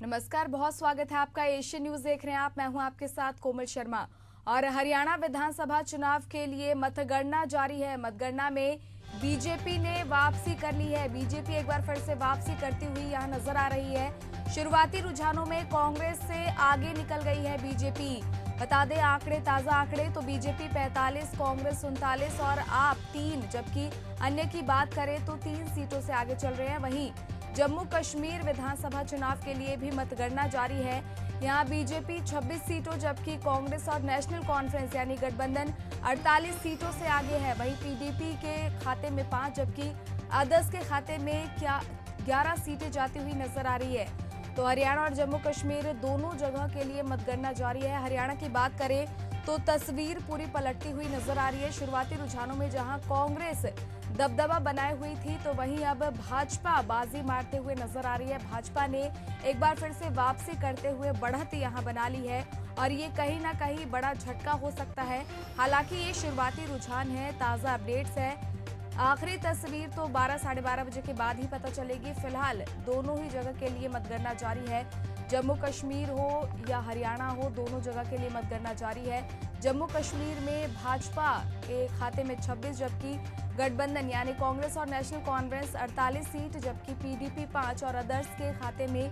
नमस्कार, बहुत स्वागत है आपका। एशियन न्यूज देख रहे हैं आप। मैं हूं आपके साथ कोमल शर्मा। और हरियाणा विधानसभा चुनाव के लिए मतगणना जारी है। मतगणना में बीजेपी ने वापसी कर ली है। बीजेपी एक बार फिर से वापसी करती हुई यहां नजर आ रही है। शुरुआती रुझानों में कांग्रेस से आगे निकल गई है बीजेपी। बता दें आंकड़े, ताजा आंकड़े तो बीजेपी 45, कांग्रेस 39 और आप 3, जबकि अन्य की बात करें तो 3 सीटों से आगे चल रहे हैं। वहीं जम्मू कश्मीर विधानसभा चुनाव के लिए भी मतगणना जारी है। यहां बीजेपी 26 सीटों, जबकि कांग्रेस और नेशनल कॉन्फ्रेंस यानी गठबंधन 48 सीटों से आगे है। वहीं पीडीपी के खाते में 5, जबकि अदर्स के खाते में 11 सीटें जाती हुई नजर आ रही है। तो हरियाणा और जम्मू कश्मीर दोनों जगह के लिए मतगणना जारी है। हरियाणा की बात करें तो तस्वीर पूरी पलटती हुई नजर आ रही है। शुरुआती रुझानों में जहां कांग्रेस दबदबा बनाए हुई थी, तो वहीं अब भाजपा बाजी मारते हुए नजर आ रही है। भाजपा ने एक बार फिर से वापसी करते हुए बढ़त यहां बना ली है और ये कहीं ना कहीं बड़ा झटका हो सकता है। हालांकि ये शुरुआती रुझान है, ताजा अपडेट्स है। आखिरी तस्वीर तो 12 साढ़े 12 बजे के बाद ही पता चलेगी। फिलहाल दोनों ही जगह के लिए मतगणना जारी है। जम्मू कश्मीर हो या हरियाणा हो, दोनों जगह के लिए मतगणना जारी है। जम्मू कश्मीर में भाजपा के खाते में 26, जबकि गठबंधन यानी कांग्रेस और नेशनल कॉन्फ्रेंस 48 सीट, जबकि पीडीपी 5 और अदर्स के खाते में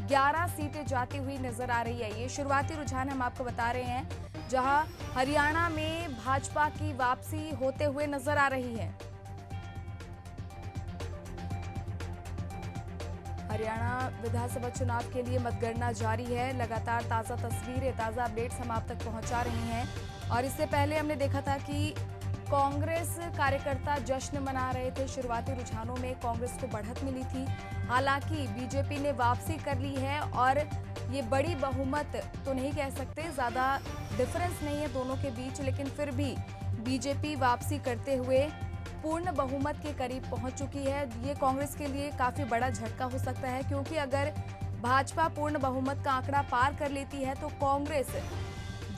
11 सीटें जाती हुई नजर आ रही है। ये शुरुआती रुझान हम आपको बता रहे हैं, जहां हरियाणा में भाजपा की वापसी होते हुए नजर आ रही है। हरियाणा विधानसभा चुनाव के लिए मतगणना जारी है। लगातार ताजा तस्वीरें, ताजा अपडेट्स हम आप तक पहुंचा रहे हैं। और इससे पहले हमने देखा था कि कांग्रेस कार्यकर्ता जश्न मना रहे थे। शुरुआती रुझानों में कांग्रेस को बढ़त मिली थी। हालांकि बीजेपी ने वापसी कर ली है और ये बड़ी बहुमत तो नहीं कह सकते, ज्यादा डिफरेंस नहीं है दोनों के बीच, लेकिन फिर भी बीजेपी वापसी करते हुए पूर्ण बहुमत के करीब पहुंच चुकी है। ये कांग्रेस के लिए काफी बड़ा झटका हो सकता है, क्योंकि अगर भाजपा पूर्ण बहुमत का आंकड़ा पार कर लेती है तो कांग्रेस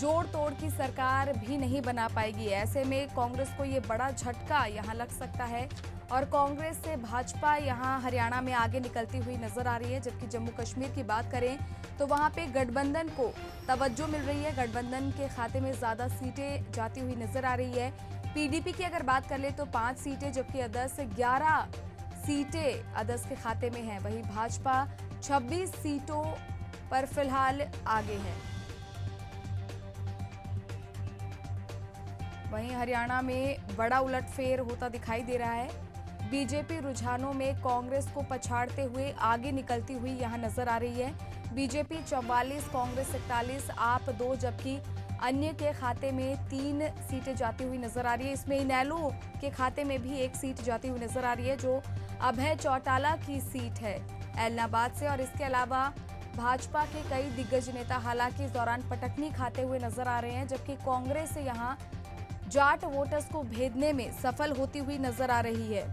जोड़ तोड़ की सरकार भी नहीं बना पाएगी। ऐसे में कांग्रेस को ये बड़ा झटका यहां लग सकता है और कांग्रेस से भाजपा यहां हरियाणा में आगे निकलती हुई नजर आ रही है। जबकि जम्मू कश्मीर की बात करें तो वहां पे गठबंधन को तवज्जो मिल रही है। गठबंधन के खाते में ज्यादा सीटें जाती हुई नजर आ रही है। पीडीपी की अगर बात कर ले तो 5 सीटें, जबकि अदर्स 11 सीटें अदर्स के खाते में हैं। वहीं भाजपा 26 सीटों पर फिलहाल आगे है। वहीं हरियाणा में बड़ा उलटफेर होता दिखाई दे रहा है। बीजेपी रुझानों में कांग्रेस को पछाड़ते हुए आगे निकलती हुई यहां नजर आ रही है। बीजेपी 44, कांग्रेस 41, आप 2, जबकि अन्य के खाते में 3 सीटें जाती हुई नजर आ रही है। इसमें इनेलो के खाते में भी 1 सीट जाती हुई नजर आ रही है, जो अभय चौटाला की सीट है एलनाबाद से। और इसके अलावा भाजपा के कई दिग्गज नेता हालांकि इस दौरान पटकनी खाते हुए नजर आ रहे हैं, जबकि कांग्रेस यहां जाट वोटर्स को भेदने में सफल होती हुई नजर आ रही है।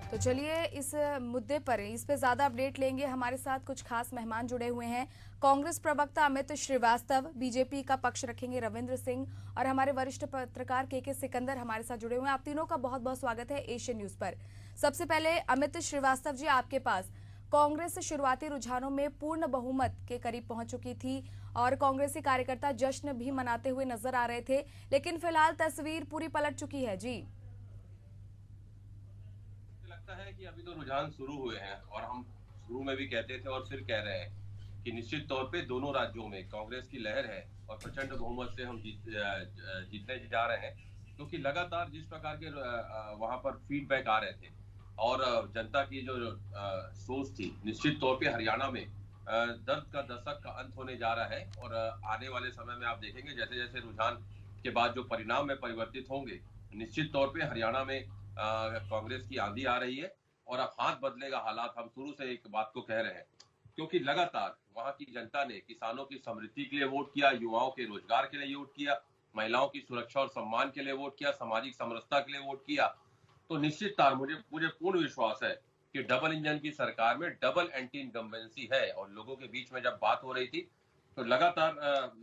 तो चलिए इस मुद्दे पर, इस पे ज्यादा अपडेट लेंगे। हमारे साथ कुछ खास मेहमान जुड़े हुए हैं। कांग्रेस प्रवक्ता अमित श्रीवास्तव, बीजेपी का पक्ष रखेंगे रविंद्र सिंह और हमारे वरिष्ठ पत्रकार के सिकंदर हमारे साथ जुड़े हुए हैं। आप तीनों का बहुत बहुत स्वागत है एशियन न्यूज पर। सबसे पहले अमित श्रीवास्तव जी, आपके पास कांग्रेस शुरुआती रुझानों में पूर्ण बहुमत के करीब पहुंच चुकी थी और कांग्रेसी कार्यकर्ता जश्न भी मनाते हुए नजर आ रहे थे, लेकिन फिलहाल तस्वीर पूरी पलट चुकी है। जी, लगता है कि अभी तो रुझान शुरू हुए हैं और हम शुरू में भी कहते थे और फिर कह रहे हैं कि निश्चित तौर पे दोनों राज्यों में कांग्रेस की लहर है और प्रचंड बहुमत से हम जीतने जा रहे हैं, क्योंकि लगातार जिस प्रकार के वहां पर फीडबैक आ रहे थे और जनता की जो सोच थी, निश्चित तौर पे हरियाणा में दर्द का दशक का अंत होने जा रहा है। और आने वाले समय में आप देखेंगे जैसे जैसे रुझान के बाद जो परिणाम में परिवर्तित होंगे, निश्चित तौर पे हरियाणा में कांग्रेस की आंधी आ रही है और अब हाथ बदलेगा हालात। हम शुरू से एक बात को कह रहे हैं, क्योंकि लगातार वहां की जनता ने किसानों की समृद्धि के लिए वोट किया, युवाओं के रोजगार के लिए वोट किया, महिलाओं की सुरक्षा और सम्मान के लिए वोट किया, सामाजिक समरसता के लिए वोट किया। तो निश्चित तौर मुझे मुझे पूर्ण विश्वास है कि डबल इंजन की सरकार में डबल एंटी इनकम्बेंसी है, और लोगों के बीच में जब बात हो रही थी तो लगातार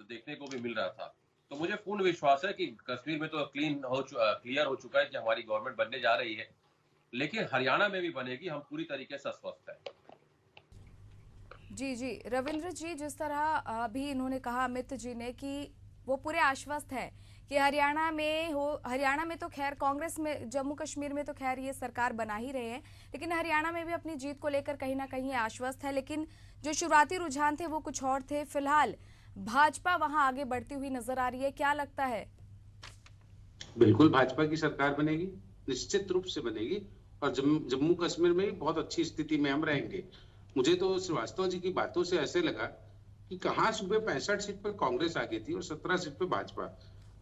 देखने को भी मिल रहा था। तो मुझे पूर्ण विश्वास है कि कश्मीर में तो क्लियर हो चुका है कि हमारी गवर्नमेंट बनने जा रही है, लेकिन हरियाणा में भी बनेगी, हम पूरी तरीके से आश्वस्त हैं। जी जी रविंद्र जी, जिस तरह अभी इन्होंने कहा अमित जी ने कि वो पूरे आश्वस्त है कि हरियाणा में तो खैर कांग्रेस में, जम्मू कश्मीर में तो खैर ये सरकार बना ही रहे हैं, लेकिन हरियाणा में भी अपनी जीत को लेकर कहीं ना कहीं आश्वस्त है। लेकिन जो शुरुआती रुझान थे वो कुछ और थे। फिलहाल भाजपा वहां आगे बढ़ती हुई नजर आ रही है, क्या लगता है? बिल्कुल भाजपा की सरकार बनेगी, निश्चित रूप से बनेगी, और जम्मू कश्मीर में भी बहुत अच्छी स्थिति में हम रहेंगे। मुझे तो श्रीवास्तव जी की बातों से ऐसे लगा कि कहाँ सुबह 65 सीट पर कांग्रेस आगे थी और 17 सीट पर भाजपा।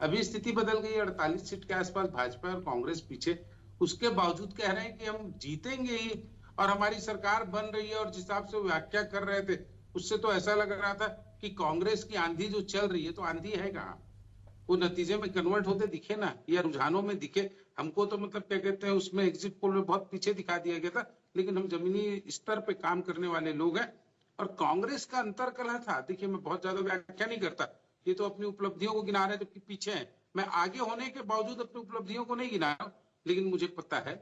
अभी स्थिति बदल गई, 48 सीट के आसपास भाजपा और कांग्रेस पीछे। उसके बावजूद कह रहे हैं कि हम जीतेंगे ही और हमारी सरकार बन रही है। और जिस हिसाब से व्याख्या कर रहे थे उससे तो ऐसा लग रहा था कि कांग्रेस की आंधी जो चल रही है, तो आंधी है कहाँ, वो नतीजे में कन्वर्ट होते दिखे ना, या रुझानों में दिखे। हमको तो मतलब क्या कहते हैं, उसमें एग्जिट पोल में बहुत पीछे दिखा दिया गया था, लेकिन हम जमीनी स्तर पे काम करने वाले लोग हैं। और कांग्रेस का अंतरकलह था, देखिए मैं बहुत ज्यादा व्याख्या नहीं करता, ये तो अपनी उपलब्धियों को गिना रहे हैं जबकि पीछे हैं। मैं आगे होने के बावजूद अपनी उपलब्धियों को नहीं गिना रहा, लेकिन मुझे पता है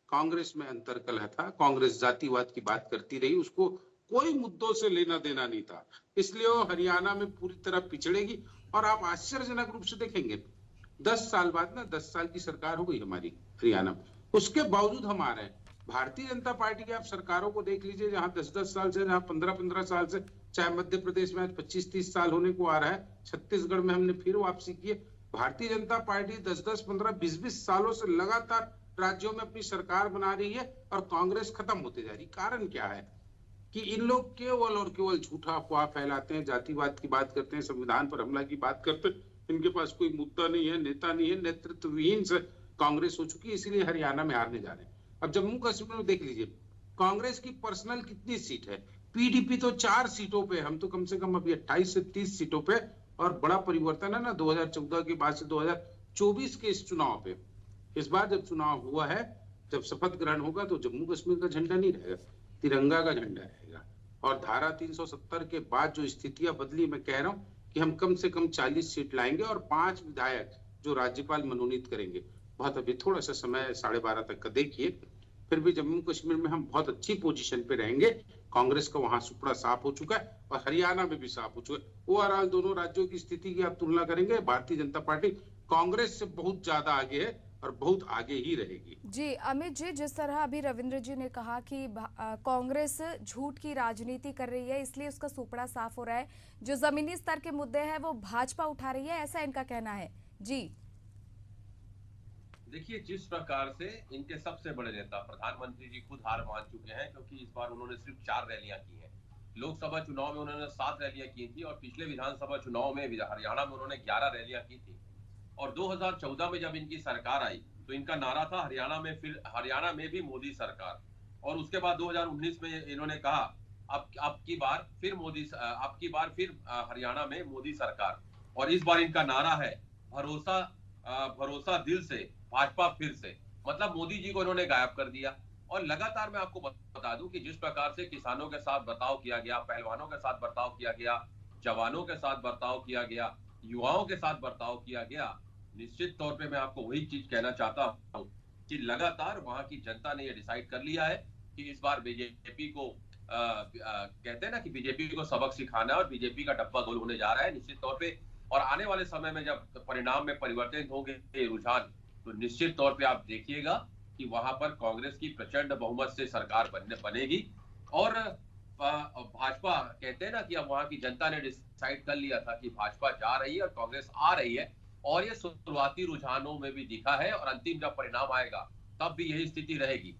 कांग्रेस में अंतरकलह था। कांग्रेस जातिवाद की बात करती रही, उसको कोई मुद्दों से लेना देना नहीं था, इसलिए वो हरियाणा में पूरी तरह पिछड़ेगी। और आप आश्चर्यजनक रूप से देखेंगे 10 साल बाद ना, 10 साल की सरकार हो गई हमारी हरियाणा में, उसके बावजूद हम आ रहे हैं। भारतीय जनता पार्टी की आप सरकारों को देख लीजिए, जहां 10-10 साल से, जहां 15-15 साल से, चाहे मध्य प्रदेश में आज 25-30 साल होने को आ रहा है, छत्तीसगढ़ में हमने फिर वापसी की है। भारतीय जनता पार्टी 10-10, 15-20 सालों से लगातार राज्यों में अपनी सरकार बना रही है और कांग्रेस खत्म होते जा रही। कारण क्या है कि इन लोग केवल और केवल झूठा अफवाह फैलाते हैं, जातिवाद की बात करते हैं, संविधान पर हमला की बात करते हैं। इनके पास कोई मुद्दा नहीं है, नेता नहीं है, नेतृत्व विहीन से कांग्रेस हो चुकी है, इसीलिए हरियाणा में हारने जा रहे हैं। अब जम्मू कश्मीर में देख लीजिए, कांग्रेस की पर्सनल कितनी सीट है, पीडीपी तो 4 सीटों पे, हम तो कम से कम अभी 28 से 30 सीटों पे। और बड़ा परिवर्तन है ना 2014 के बाद से 2024 के इस चुनाव पे। इस बार जब चुनाव हुआ है, जब शपथ ग्रहण होगा, तो जम्मू कश्मीर का झंडा नहीं रहेगा, तिरंगा का झंडा रहेगा। और धारा 370 के बाद जो स्थितियां बदली, मैं कह रहा हूं कि हम कम से कम 40 सीट लाएंगे और 5 विधायक जो राज्यपाल मनोनीत करेंगे। बहुत अभी थोड़ा सा समय 12:30 तक का देखिए, फिर भी जम्मू कश्मीर में हम बहुत अच्छी पोजीशन पे रहेंगे। कांग्रेस का वहां सुपड़ा साफ हो चुका है और हरियाणा में भी साफ हो चुका है। ओवरऑल दोनों राज्यों की स्थिति की आप तुलना करेंगे, भारतीय जनता पार्टी कांग्रेस से बहुत ज्यादा आगे है और बहुत आगे ही रहेगी। जी अमित जी, जिस तरह अभी रविंद्र जी ने कहा कि कांग्रेस झूठ की राजनीति कर रही है, इसलिए उसका सुपड़ा साफ हो रहा है, जो जमीनी स्तर के मुद्दे हैं वो भाजपा उठा रही है, ऐसा इनका कहना है। जी देखिए, जिस प्रकार से इनके सबसे बड़े नेता प्रधानमंत्री जी खुद हार मान चुके हैं, क्योंकि इस बार उन्होंने सिर्फ 4 रैलियां की हैं। लोकसभा चुनाव में उन्होंने 7 रैलियां की थी और पिछले विधानसभा चुनाव में हरियाणा में उन्होंने 11 रैलियां की थी। और 2014 में जब इनकी सरकार आई तो इनका नारा था हरियाणा में भी मोदी सरकार। और उसके बाद 2019 में इन्होंने कहा अब की बार फिर हरियाणा में मोदी सरकार। और इस बार इनका नारा है भरोसा दिल से, भाजपा फिर से। मतलब मोदी जी को इन्होंने गायब कर दिया। और लगातार मैं आपको बता दूं कि जिस प्रकार से किसानों के साथ बर्ताव किया गया, पहलवानों के साथ बर्ताव किया गया, जवानों के साथ बर्ताव किया गया, युवाओं के साथ बर्ताव किया गया, निश्चित तौर पे मैं आपको वही चीज कहना चाहता हूं कि लगातार वहां की जनता ने यह डिसाइड कर लिया है कि इस बार बीजेपी को कहते हैं ना कि बीजेपी को सबक सिखाना है और बीजेपी का डब्बा गोल होने जा रहा है निश्चित तौर पे। और आने वाले समय में जब परिणाम में परिवर्तन होंगे रुझान, तो निश्चित तौर पे आप देखिएगा कि वहां पर कांग्रेस की प्रचंड बहुमत से सरकार बनेगी। और भाजपा, कहते हैं ना कि अब वहां की जनता ने डिसाइड कर लिया था कि भाजपा जा रही है और कांग्रेस आ रही है। और ये शुरुआती रुझानों में भी दिखा है और अंतिम जब परिणाम आएगा तब भी यही स्थिति रहेगी।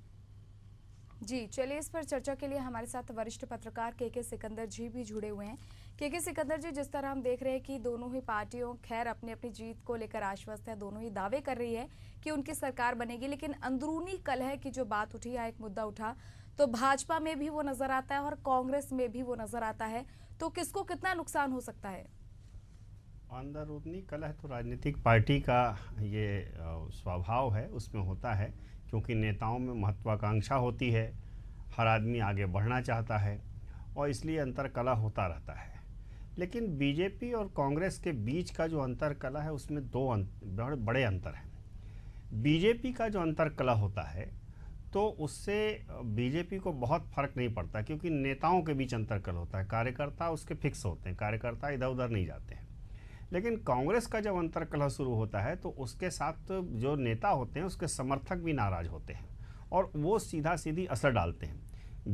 जी चलिए, इस पर चर्चा के लिए हमारे साथ वरिष्ठ पत्रकार के सिकंदर जी भी जुड़े हुए हैं। के सिकंदर जी, जिस तरह हम देख रहे हैं कि दोनों ही पार्टियों खैर अपनी अपनी जीत को लेकर आश्वस्त है, दोनों ही दावे कर रही है कि उनकी सरकार बनेगी, लेकिन अंदरूनी कलह की जो बात उठी, या एक मुद्दा उठा, तो भाजपा में भी वो नजर आता है और कांग्रेस में भी वो नजर आता है। तो किसको कितना नुकसान हो सकता है? अंदरूनी कलह तो राजनीतिक पार्टी का ये स्वभाव है, उसमें होता है, क्योंकि नेताओं में महत्वाकांक्षा होती है। हर आदमी आगे बढ़ना चाहता है और इसलिए अंतर कलह होता रहता है। लेकिन बीजेपी और कांग्रेस के बीच का जो अंतर कलह है उसमें दो बड़े अंतर हैं। बीजेपी का जो अंतर कलह होता है तो उससे बीजेपी को बहुत फर्क नहीं पड़ता, क्योंकि नेताओं के बीच अंतर कलह होता है, कार्यकर्ता उसके फिक्स होते हैं, कार्यकर्ता इधर उधर नहीं जाते हैं। लेकिन कांग्रेस का जब अंतर कलह शुरू होता है तो उसके साथ जो नेता होते हैं उसके समर्थक भी नाराज होते हैं और वो सीधा सीधी असर डालते हैं।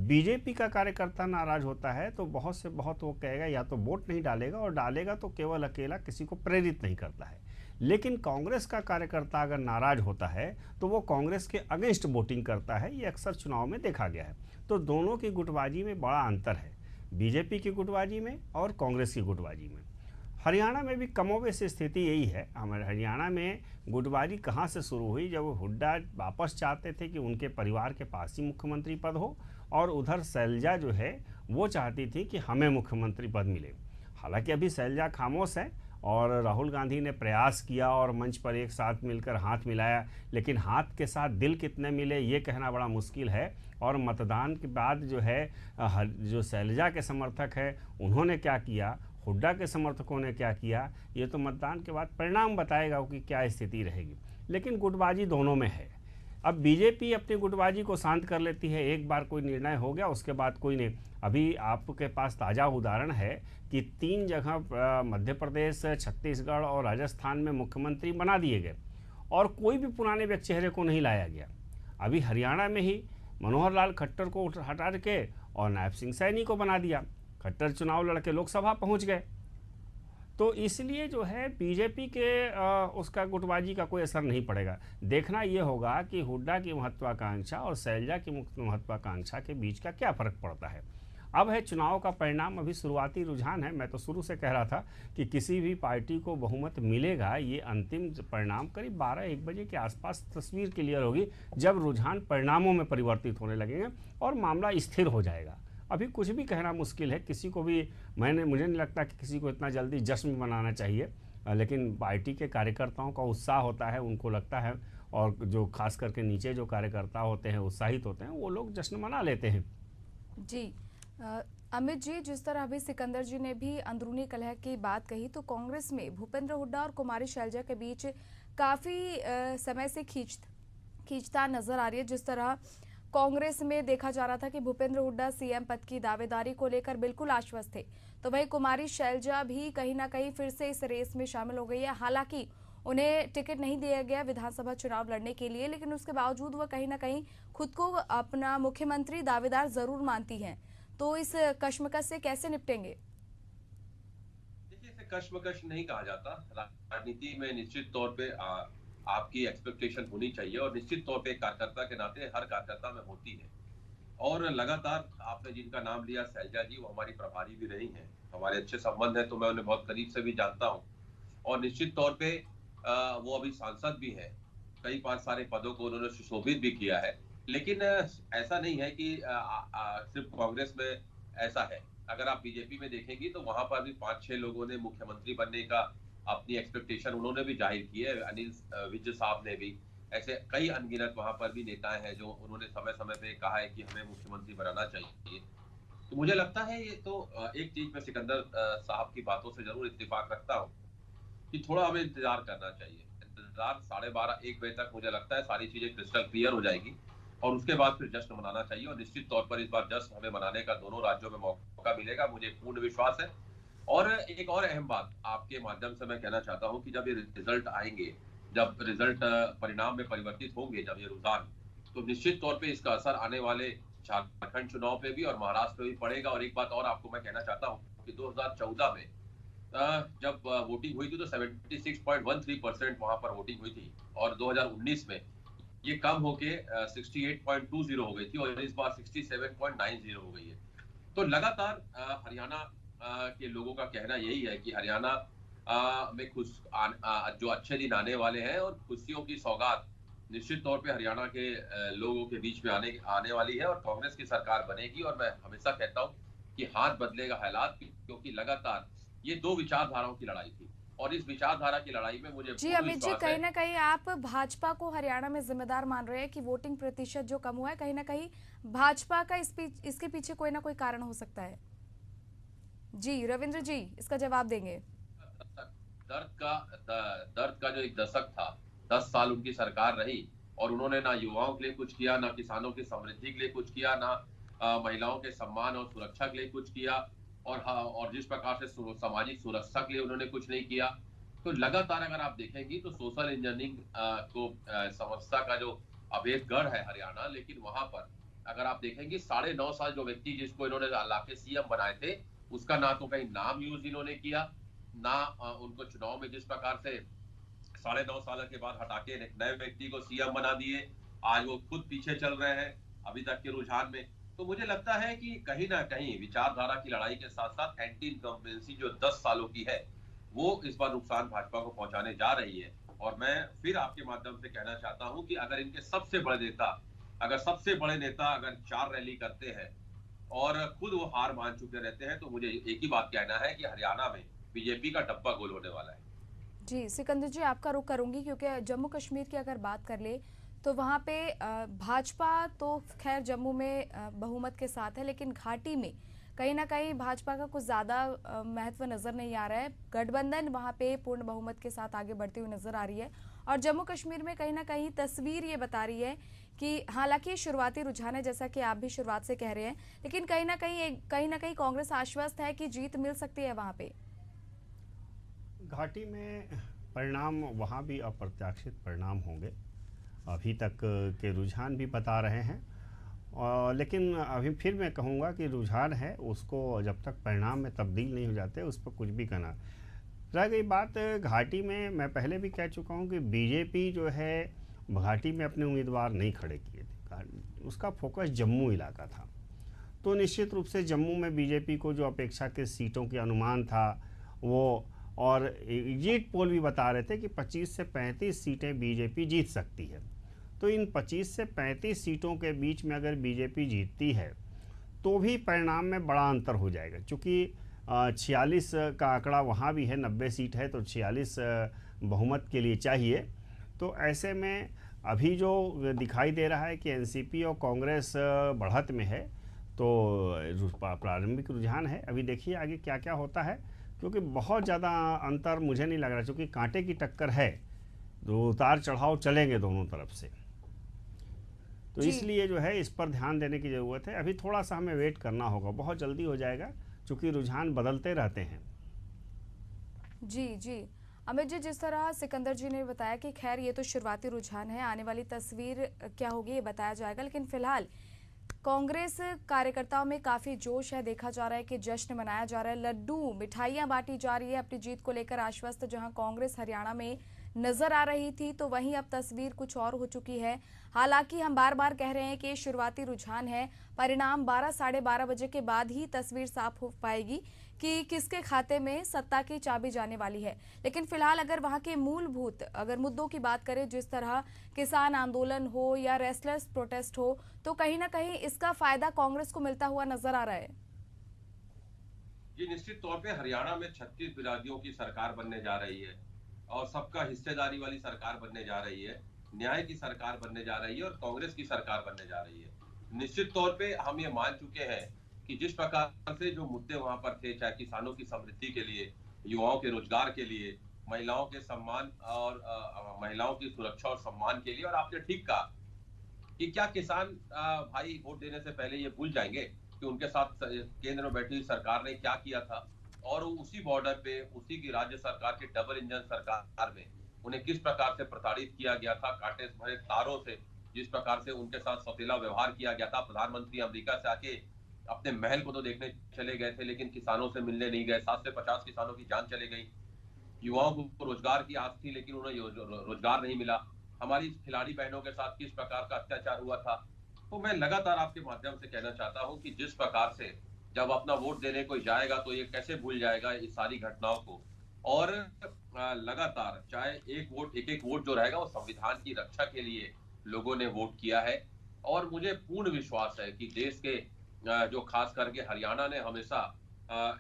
बीजेपी का कार्यकर्ता नाराज होता है तो बहुत से बहुत वो कहेगा या तो वोट नहीं डालेगा, और डालेगा तो केवल अकेला, किसी को प्रेरित नहीं करता है। लेकिन कांग्रेस का कार्यकर्ता अगर नाराज होता है तो वो कांग्रेस के अगेंस्ट वोटिंग करता है। ये अक्सर चुनाव में देखा गया है। तो दोनों की गुटबाजी में बड़ा अंतर है, बीजेपी की गुटबाजी में और कांग्रेस की गुटबाजी में। हरियाणा में भी कमोबेश स्थिति यही है। हमारे हरियाणा में गुटबाजी कहाँ से शुरू हुई, जब हुड्डा वापस चाहते थे कि उनके परिवार के पास ही मुख्यमंत्री पद हो, और उधर शैलजा जो है वो चाहती थी कि हमें मुख्यमंत्री पद मिले। हालांकि अभी शैलजा खामोश है और राहुल गांधी ने प्रयास किया और मंच पर एक साथ मिलकर हाथ मिलाया, लेकिन हाथ के साथ दिल कितने मिले ये कहना बड़ा मुश्किल है। और मतदान के बाद जो है जो शैलजा के समर्थक है उन्होंने क्या किया, हुड्डा के समर्थकों ने क्या किया, ये तो मतदान के बाद परिणाम बताएगा कि क्या स्थिति रहेगी। लेकिन गुटबाजी दोनों में है। अब बीजेपी अपनी गुटबाजी को शांत कर लेती है, एक बार कोई निर्णय हो गया उसके बाद कोई नहीं। अभी आपके पास ताज़ा उदाहरण है कि 3 जगह मध्य प्रदेश, छत्तीसगढ़ और राजस्थान में मुख्यमंत्री बना दिए गए और कोई भी पुराने चेहरे को नहीं लाया गया। अभी हरियाणा में ही मनोहर लाल खट्टर को हटा के और नायब सिंह सैनी को बना दिया। खट्टर चुनाव लड़के लोकसभा पहुंच गए। तो इसलिए जो है बीजेपी के उसका गुटबाजी का कोई असर नहीं पड़ेगा। देखना ये होगा कि हुड्डा की महत्वाकांक्षा और शैलजा की महत्वाकांक्षा के बीच का क्या फ़र्क पड़ता है। अब है चुनाव का परिणाम, अभी शुरुआती रुझान है। मैं तो शुरू से कह रहा था कि किसी भी पार्टी को बहुमत मिलेगा, ये अंतिम परिणाम करीब 12-1 बजे के आसपास तस्वीर क्लियर होगी, जब रुझान परिणामों में परिवर्तित होने लगेंगे और मामला स्थिर हो जाएगा। अभी कुछ भी कहना मुश्किल है, किसी को भी मुझे नहीं लगता कि किसी को इतना जल्दी जश्न मनाना चाहिए। लेकिन पार्टी के कार्यकर्ताओं का उत्साह होता है, उनको लगता है, और जो खास करके नीचे जो कार्यकर्ता होते हैं उत्साहित होते हैं वो लोग जश्न मना लेते हैं। जी अमित जी, जिस तरह अभी सिकंदर जी ने भी अंदरूनी कलह की बात कही, तो कांग्रेस में भूपेंद्र हुड्डा और कुमारी शैलजा के बीच काफ़ी समय से खींचतान नजर आ रही है। जिस तरह कांग्रेस में देखा जा रहा था कि भूपेंद्र हुड्डा सीएम पद की दावेदारी को लेकर बिल्कुल आश्वस्त थे, तो वहीं कुमारी शैलजा भी कहीं ना कहीं फिर से इस रेस में शामिल हो गई है। हालांकि उन्हें टिकट नहीं दिया गया विधानसभा चुनाव लड़ने के लिए, लेकिन उसके बावजूद वह कहीं ना कहीं खुद को अपना मुख्यमंत्री दावेदार जरूर मानती हैं। तो इस कश्मकश से कैसे निपटेंगे? देखिए, इसे कश्मकश नहीं कहा जाता। राजनीति में निश्चित तौर पे आपकी एक्सपेक्टेशन होनी चाहिए, और निश्चित तौर पे कार्यकर्ता के नाते हर कार्यकर्ता में होती है। और लगातार आपने जिनका नाम लिया, शैलजा जी, वो हमारी प्रभारी भी रही हैं, हमारे अच्छे संबंध हैं, तो मैं उन्हें बहुत करीब से भी जानता हूँ। और निश्चित तौर पे वो अभी सांसद भी हैं, कई सारे पदों को उन्होंने सुशोभित भी किया है। लेकिन ऐसा नहीं है कि सिर्फ कांग्रेस में ऐसा है। अगर आप बीजेपी में देखेंगी तो वहां पर भी 5-6 लोगों ने मुख्यमंत्री बनने का अपनी एक्सपेक्टेशन उन्होंने भी जाहिर की है। अनिल विज साहब ने भी, ऐसे कई अनगिनत वहां पर भी नेता हैं जो उन्होंने समय समय पे कहा है कि हमें मुख्यमंत्री बनाना चाहिए। तो मुझे लगता है ये तो एक चीज में सिकंदर साहब की बातों से जरूर इत्तेफाक रखता हूँ कि थोड़ा हमें इंतजार करना चाहिए। इंतजार 12:30-1 बजे तक मुझे लगता है सारी चीजें क्रिस्टल क्लियर हो जाएगी, और उसके बाद फिर जश्न मनाना चाहिए। और निश्चित तौर पर इस बार जश्न हमें मनाने का दोनों राज्यों में मौका मिलेगा, मुझे पूर्ण विश्वास है। और एक और अहम बात आपके माध्यम से मैं कहना चाहता हूं कि जब ये रिजल्ट आएंगे, जब रिजल्ट परिणाम में परिवर्तित होंगे, जब ये रुझान, तो निश्चित तौर पे इसका असर आने वाले झारखंड चुनाव पे भी और महाराष्ट्र पे भी पड़ेगा। और एक बात और आपको मैं कहना चाहता हूँ कि 2014 में जब वोटिंग हुई थी तो 76.13% वहां पर वोटिंग हुई थी, और 2019 में ये कम होके 68.20 हो गई थी, और इस बार 67.90 हो गई है। तो लगातार हरियाणा के लोगों का कहना यही है कि हरियाणा में जो अच्छे दिन आने वाले हैं, और खुशियों की सौगात निश्चित तौर पे हरियाणा के लोगों के बीच में आने वाली है, और कांग्रेस की सरकार बनेगी। और मैं हमेशा कहता हूं कि हाथ बदलेगा हालात, क्योंकि लगातार ये 2 विचारधाराओं की लड़ाई थी। और इस विचारधारा की लड़ाई में मुझे जी पूर्ण अमित जी, विश्वास कहीं है। ना कहीं आप भाजपा को हरियाणा में जिम्मेदार मान रहे हैं कि वोटिंग प्रतिशत जो कम हुआ है, कहीं ना कहीं भाजपा का इसके पीछे कोई ना कोई कारण हो सकता है। जी रविंद्र जी इसका जवाब देंगे। दर्द का जो एक दशक था, 10 साल उनकी सरकार रही और उन्होंने ना युवाओं के लिए कुछ किया, ना किसानों की समृद्धि के लिए कुछ किया, ना महिलाओं के सम्मान और सुरक्षा के लिए कुछ किया, और जिस प्रकार से सामाजिक सुरक्षा के लिए उन्होंने कुछ नहीं किया। तो लगातार अगर आप देखेंगी तो सोशल इंजीनियरिंग को समस्या का जो अभेद गढ़ है हरियाणा, लेकिन वहां पर अगर आप देखेंगे 9.5 साल जो व्यक्ति जिसको इन्होंने लाके सीएम बनाए थे, उसका ना तो कहीं नाम यूज इन्होंने किया, ना उनको चुनाव में जिस प्रकार से 9.5 साल के बाद हटा के एक नए व्यक्ति को सीएम बना दिए, आज वो खुद पीछे चल रहे हैं अभी तक के रुझान में। तो मुझे लगता है कि कहीं ना कहीं विचारधारा की लड़ाई के साथ साथ एंटी इनकम्बेंसी जो 10 सालों की है, वो इस बार नुकसान भाजपा को पहुंचाने जा रही है। और मैं फिर आपके माध्यम से कहना चाहता हूं कि अगर इनके सबसे बड़े नेता अगर 4 रैली करते हैं और खुद वो हार मान चुके रहते हैं, तो मुझे एक ही बात कहना है कि हरियाणा में बीजेपी का डब्बा गोल होने वाला है। जी सिकंदर जी आपका रुख करूंगी, क्योंकि जम्मू कश्मीर की अगर बात कर ले तो वहाँ पे भाजपा तो खैर जम्मू में बहुमत के साथ है, लेकिन घाटी में कहीं ना कहीं भाजपा का कुछ ज़्यादा महत्व नज़र नहीं आ रहा है। गठबंधन वहाँ पे पूर्ण बहुमत के साथ आगे बढ़ती हुई नज़र आ रही है और जम्मू कश्मीर में कहीं ना कहीं तस्वीर ये बता रही है कि हालांकि शुरुआती रुझान है, जैसा कि आप भी शुरुआत से कह रहे हैं, लेकिन कहीं ना कहीं कांग्रेस आश्वस्त है कि जीत मिल सकती है वहाँ पे। घाटी में परिणाम वहाँ भी अप्रत्याशित परिणाम होंगे, अभी तक के रुझान भी बता रहे हैं। लेकिन अभी फिर मैं कहूँगा कि रुझान है, उसको जब तक परिणाम में तब्दील नहीं हो जाते उस पर कुछ भी कहना। रह गई बात घाटी में, मैं पहले भी कह चुका हूँ कि बीजेपी जो है घाटी में अपने उम्मीदवार नहीं खड़े किए थे, उसका फोकस जम्मू इलाका था। तो निश्चित रूप से जम्मू में बीजेपी को जो अपेक्षाकृत सीटों के अनुमान था वो, और एग्जिट पोल भी बता रहे थे कि 25 से 35 सीटें बीजेपी जीत सकती है। तो इन 25 से 35 सीटों के बीच में अगर बीजेपी जीतती है तो भी परिणाम में बड़ा अंतर हो जाएगा, क्योंकि 46 का आंकड़ा वहाँ भी है, 90 सीट है तो 46 बहुमत के लिए चाहिए। तो ऐसे में अभी जो दिखाई दे रहा है कि एनसीपी और कांग्रेस बढ़त में है, तो प्रारंभिक रुझान है। अभी देखिए आगे क्या क्या होता है, क्योंकि बहुत ज़्यादा अंतर मुझे नहीं लग रहा, क्योंकि कांटे की टक्कर है, तो उतार चढ़ाव चलेंगे दोनों तरफ से। तो इसलिए जो है इस पर ध्यान देने की ज़रूरत है। अभी थोड़ा सा हमें वेट करना होगा, बहुत जल्दी हो जाएगा क्योंकि रुझान बदलते रहते हैं। जी अमित जी, जिस तरह सिकंदर जी ने बताया कि खैर ये तो शुरुआती रुझान है, आने वाली तस्वीर क्या होगी ये बताया जाएगा, लेकिन फिलहाल कांग्रेस कार्यकर्ताओं में काफी जोश है। देखा जा रहा है कि जश्न मनाया जा रहा है, लड्डू मिठाइयां बांटी जा रही है अपनी जीत को लेकर आश्वस्त। जहां कांग्रेस हरियाणा में नजर आ रही थी तो वहीं अब तस्वीर कुछ और हो चुकी है। हालांकि हम बार बार कह रहे हैं कि ये शुरुआती रुझान है, परिणाम 12 साढ़े 12 बजे के बाद ही तस्वीर साफ हो पाएगी कि किसके खाते में सत्ता की चाबी जाने वाली है। लेकिन फिलहाल अगर वहां के मूलभूत अगर मुद्दों की बात करें, जिस तरह किसान आंदोलन हो या रेस्टलेस प्रोटेस्ट हो, तो कहीं ना कहीं इसका फायदा कांग्रेस को मिलता हुआ नजर आ रहा है। जी निश्चित तौर पे हरियाणा में 36 बिरादरियों की सरकार बनने जा रही है और सबका हिस्सेदारी वाली सरकार बनने जा रही है, न्याय की सरकार बनने जा रही है और कांग्रेस की सरकार बनने जा रही है। निश्चित तौर पे हम ये मान चुके हैं कि जिस प्रकार से जो मुद्दे वहां पर थे, चाहे किसानों की समृद्धि के लिए, युवाओं के रोजगार के लिए, महिलाओं के सम्मान और महिलाओं की सुरक्षा और सम्मान के लिए, और आपने ठीक कहा कि क्या किसान भाई वोट देने से पहले ये भूल जाएंगे कि उनके साथ केंद्र में बैठी हुई सरकार ने क्या किया था, और उसी बॉर्डर पे उसी की राज्य सरकार की डबल इंजन सरकार में उन्हें किस प्रकार से प्रताड़ित किया गया था, कांटे भरे तारों से जिस प्रकार से उनके साथ सौतेला व्यवहार किया गया था। प्रधानमंत्री अमेरिका से आके अपने महल को तो देखने चले गए थे, लेकिन किसानों से मिलने नहीं गए। 7 से 50 किसानों की जान चली गई। युवाओं को रोजगार की आस थी, लेकिन उन्हें रोजगार नहीं मिला। हमारी खिलाड़ी बहनों के साथ किस प्रकार का अत्याचार हुआ था। तो मैं लगातार आपके माध्यम से कहना चाहता हूं कि जिस प्रकार से जब अपना वोट देने कोई जाएगा तो ये कैसे भूल जाएगा इस सारी घटनाओं को, और लगातार चाहे एक एक वोट जो रहेगा वो संविधान की रक्षा के लिए लोगों ने वोट किया है। और मुझे पूर्ण विश्वास है कि देश के जो खास करके हरियाणा ने हमेशा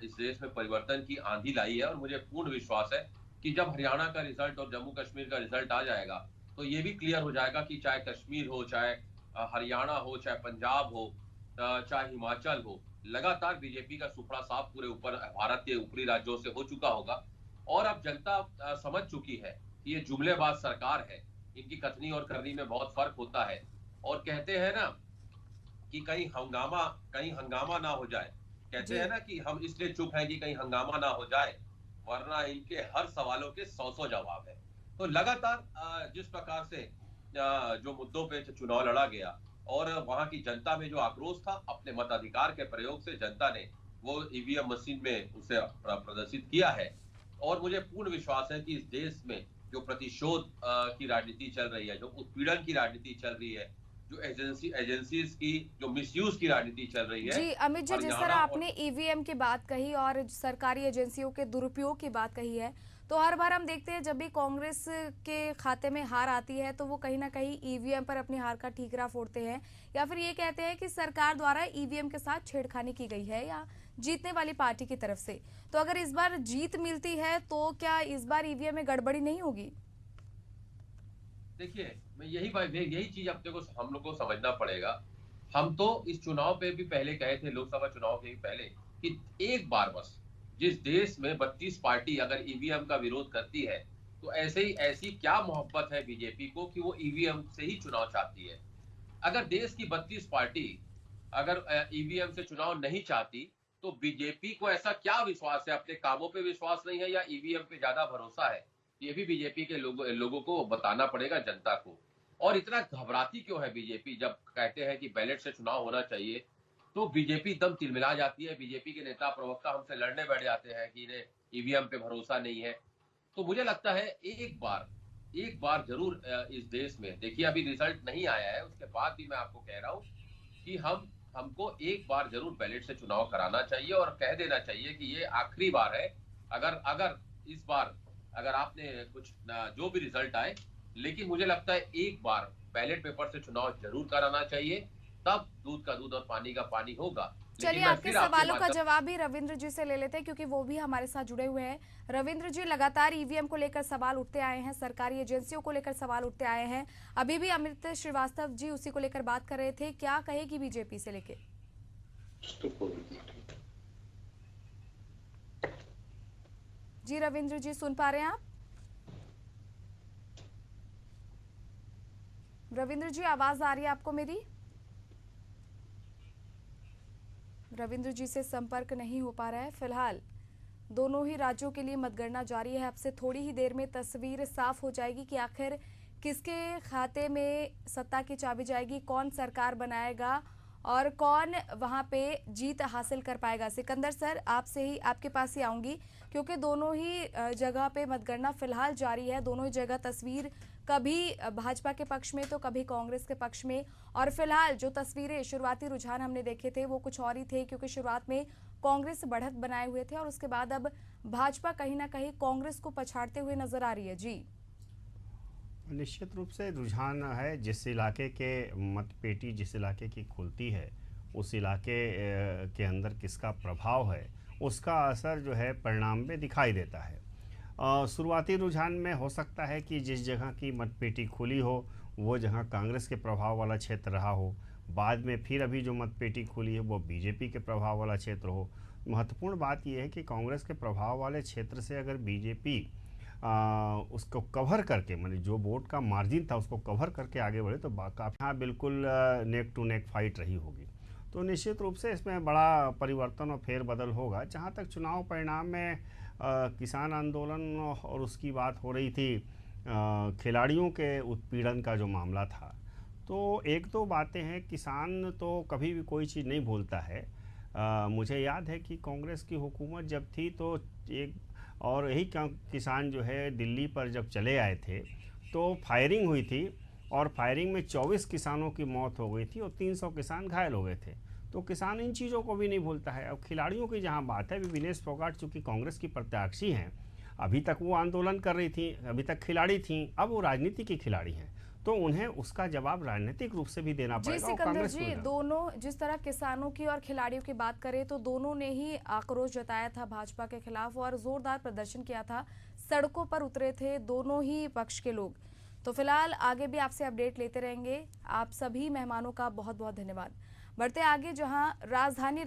इस देश में परिवर्तन की आंधी लाई है, और मुझे पूर्ण विश्वास है कि जब हरियाणा का रिजल्ट और जम्मू कश्मीर का रिजल्ट आ जाएगा तो ये भी क्लियर हो जाएगा कि चाहे कश्मीर हो, चाहे हरियाणा हो, चाहे पंजाब हो, चाहे हिमाचल हो, लगातार बीजेपी का सुपड़ा साफ पूरे ऊपर भारत के ऊपरी राज्यों से हो चुका होगा। और अब जनता समझ चुकी है कि ये जुमलेबाज सरकार है, इनकी कथनी और करनी में बहुत फर्क होता है। और कहते हैं ना कि कहीं हंगामा ना हो जाए, कहते हैं ना कि हम इसलिए चुप हैं कि कहीं हंगामा ना हो जाए, वरना इनके हर सवालों के 100 जवाब है। तो लगातार जिस प्रकार से जो मुद्दों पे चुनाव लड़ा गया और वहां की जनता में जो आक्रोश था, अपने मताधिकार के प्रयोग से जनता ने वो ईवीएम मशीन में उसे प्रदर्शित किया है। और मुझे पूर्ण विश्वास है कि इस देश में जो प्रतिशोध की राजनीति चल रही है, जो उत्पीड़न की राजनीति चल रही है, जो एजेंसीज की जो मिसयूज की राजनीति चल रही है। जी अमित जी, जिस तरह आपने ईवीएम की बात कही और सरकारी एजेंसियों के दुरुपयोग की बात कही है, तो हर बार हम देखते हैं जब भी कांग्रेस के खाते में हार आती है तो वो कहीं ना कहीं ईवीएम पर अपनी हार का ठीकरा फोड़ते हैं, या फिर ये कहते हैं कि सरकार द्वारा ईवीएम के साथ छेड़खानी की गई है या जीतने वाली पार्टी की तरफ से। तो अगर इस बार जीत मिलती है तो क्या इस बार ईवीएम में गड़बड़ी नहीं होगी? देखिए, मैं यही चीज अपने को हम लोग को समझना पड़ेगा। हम तो इस चुनाव पे भी पहले कहे थे, लोकसभा चुनाव के भी पहले, कि एक बार बस जिस देश में 32 पार्टी अगर ईवीएम का विरोध करती है तो ऐसी क्या मोहब्बत है बीजेपी को कि वो ईवीएम से ही चुनाव चाहती है। अगर देश की 32 पार्टी अगर ईवीएम से चुनाव नहीं चाहती तो बीजेपी को ऐसा क्या विश्वास है, अपने कामों पे विश्वास नहीं है या ईवीएम पे ज्यादा भरोसा है? ये भी बीजेपी के लोगों को बताना पड़ेगा, जनता को। और इतना घबराती क्यों है बीजेपी? जब कहते हैं कि बैलेट से चुनाव होना चाहिए तो बीजेपी एकदम तिलमिला जाती है। बीजेपी के नेता प्रवक्ता हमसे लड़ने बैठ जाते हैं कि इन्हें ईवीएम पे भरोसा नहीं है। तो मुझे लगता है एक बार जरूर इस देश में, देखिए अभी रिजल्ट नहीं आया है, उसके बाद भी मैं आपको कह रहा हूं कि हमको एक बार जरूर बैलेट से चुनाव कराना चाहिए और कह देना चाहिए कि ये आखिरी बार है। अगर इस बार अगर आपने कुछ जो भी रिजल्ट आए, लेकिन मुझे लगता है एक बार बैलेट पेपर से चुनाव जरूर कराना चाहिए, तब दूध का दूध और पानी का पानी होगा। चलिए आपके सवालों का जवाब भी रविंद्र जी से ले लेते हैं क्योंकि वो भी हमारे साथ जुड़े हुए हैं। रविंद्र जी, लगातार ईवीएम को लेकर सवाल उठते आए हैं, सरकारी एजेंसियों को लेकर सवाल उठते आए हैं। अभी भी अमित श्रीवास्तव जी उसी को लेकर बात कर रहे थे, क्या कहेगी बीजेपी से लेके? जी रविंद्र जी, सुन पा रहे हैं आप? रविंद्र जी, आवाज आ रही है आपको मेरी? रविंद्र जी से संपर्क नहीं हो पा रहा है। फिलहाल दोनों ही राज्यों के लिए मतगणना जारी है। अब से थोड़ी ही देर में तस्वीर साफ हो जाएगी कि आखिर किसके खाते में सत्ता की चाबी जाएगी, कौन सरकार बनाएगा और कौन वहां पे जीत हासिल कर पाएगा। सिकंदर सर, आपसे ही आपके पास ही आऊंगी क्योंकि दोनों ही जगह पे मतगणना फिलहाल जारी है। दोनों ही जगह तस्वीर कभी भाजपा के पक्ष में तो कभी कांग्रेस के पक्ष में। और फिलहाल जो तस्वीरें, शुरुआती रुझान हमने देखे थे वो कुछ और ही थे क्योंकि शुरुआत में कांग्रेस बढ़त बनाए हुए थे और उसके बाद अब भाजपा कहीं ना कहीं कांग्रेस को पछाड़ते हुए नजर आ रही है। जी, निश्चित रूप से रुझान है। जिस इलाके के मतपेटी जिस इलाके की खुलती है, उस इलाके के अंदर किसका प्रभाव है, उसका असर जो है परिणाम में दिखाई देता है। शुरुआती रुझान में हो सकता है कि जिस जगह की मतपेटी खुली हो वो जगह कांग्रेस के प्रभाव वाला क्षेत्र रहा हो, बाद में फिर अभी जो मतपेटी खुली है वो बीजेपी के प्रभाव वाला क्षेत्र हो। महत्वपूर्ण बात यह है कि कांग्रेस के प्रभाव वाले क्षेत्र से अगर बीजेपी उसको कवर करके, माने जो वोट का मार्जिन था उसको कवर करके आगे बढ़े तो काफ़ी, हाँ बिल्कुल नेक टू नेक फाइट रही होगी। तो निश्चित रूप से इसमें बड़ा परिवर्तन और फेरबदल होगा। जहाँ तक चुनाव परिणाम में किसान आंदोलन और उसकी बात हो रही थी, खिलाड़ियों के उत्पीड़न का जो मामला था, तो एक दो बातें हैं। किसान तो कभी भी कोई चीज़ नहीं भूलता है। मुझे याद है कि कांग्रेस की हुकूमत जब थी तो एक और यही किसान जो है दिल्ली पर जब चले आए थे तो फायरिंग हुई थी और फायरिंग में 24 किसानों की मौत हो गई थी और 300 किसान घायल हो गए थे। तो किसान इन चीज़ों को भी नहीं भूलता है। अब खिलाड़ियों की जहाँ बात है, विनेश फोगाट चूँकि कांग्रेस की प्रत्याशी हैं, अभी तक वो आंदोलन कर रही थी, अभी तक खिलाड़ी थी, अब वो राजनीति की खिलाड़ी हैं। तो उन्हें उसका जवाब राजनीतिक रूप से भी देना जी पड़ेगा और सिकंदर कांग्रेस को जी, भी देना। दोनों जिस तरह किसानों की और खिलाड़ियों की बात करें तो दोनों ने ही आक्रोश जताया था भाजपा के खिलाफ और जोरदार प्रदर्शन किया था, सड़कों पर उतरे थे दोनों ही पक्ष के लोग। तो फिलहाल आगे भी आपसे अपडेट लेते रहेंगे। आप सभी मेहमानों का बहुत बहुत धन्यवाद। बढ़ते आगे, जहां राजधानी